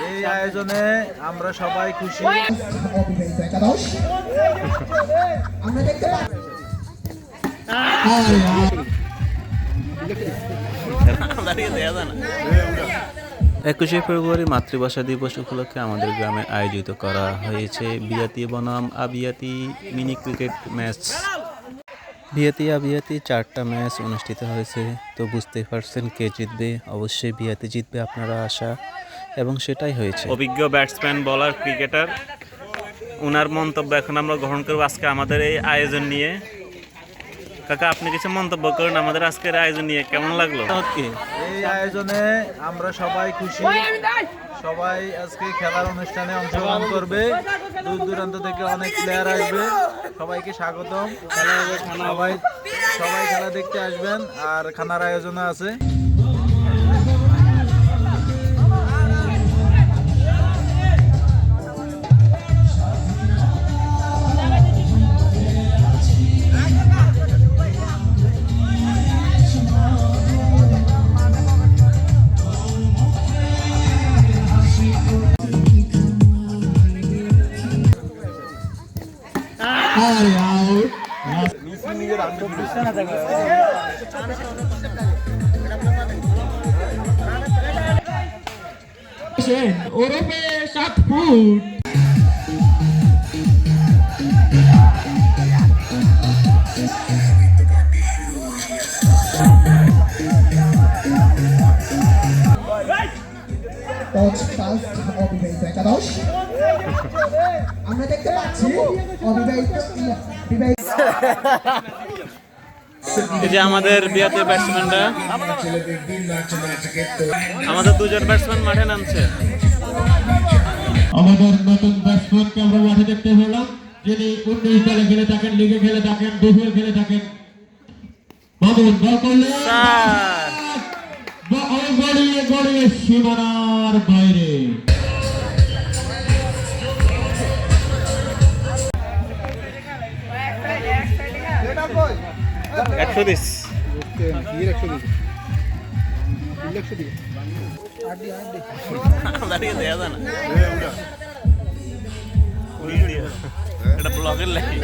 এই আয়োজনে আমরা সবাই খুশি। আমরা দেখতে পাচ্ছি 21শে ফেব্রুয়ারি মাতৃভাষা দিবস উপলক্ষে আমাদের গ্রামে আয়োজিত করা হয়েছে বিয়াতি বনাম আবিয়াতি মিনি ক্রিকেট ম্যাচ। বিয়াতি আবিয়াতি 4টা ম্যাচ অনুষ্ঠিত হয়েছে। তো বুঝতেই পারছেন কে জিতবে। অবশ্যই বিয়াতি জিতবে আপনারা আশা, এবং সেটাই হয়েছে। অভিজ্ঞ ব্যাটসম্যান, বোলার, ক্রিকেটার, ওনার মন্তব্য এখন আমরা গ্রহণ করব আজকে আমাদের এই আয়োজন নিয়ে। কাকা, আপনি কিছু মন্তব্য করেন আমাদের আজকের আয়োজন নিয়ে, কেমন লাগলো? এই আয়োজনে আমরা সবাই খুশি। সবাই আজকে খেলার অনুষ্ঠানে অংশগ্রহণ করবে। দূর দূরান্ত থেকে অনেক প্লেয়ার আসবে। সবাইকে স্বাগতম। সবাই খেলা দেখতে আসবেন, আর খানার আয়োজন আছে। ওরফে 7 ফুট অবিবাহিত একাদশ আমরা দেখতে পাচ্ছি। এই যে আমাদের বিয়াতে ব্যাটসম্যানরা, আমাদের দুজন ব্যাটসম্যান মাঠে নামছে। আমাদের নতুন ব্যাটসম্যানকে আমরা মাঠে দেখতে পেলাম, যিনি 19 দলে খেলে থাকেন, লিগে খেলে থাকেন, দুপুরে খেলে থাকেন। মামুন বল করলেন, গড়িয়ে গড়িয়ে সীমানার বাইরে। এটা ব্লগের লাগে।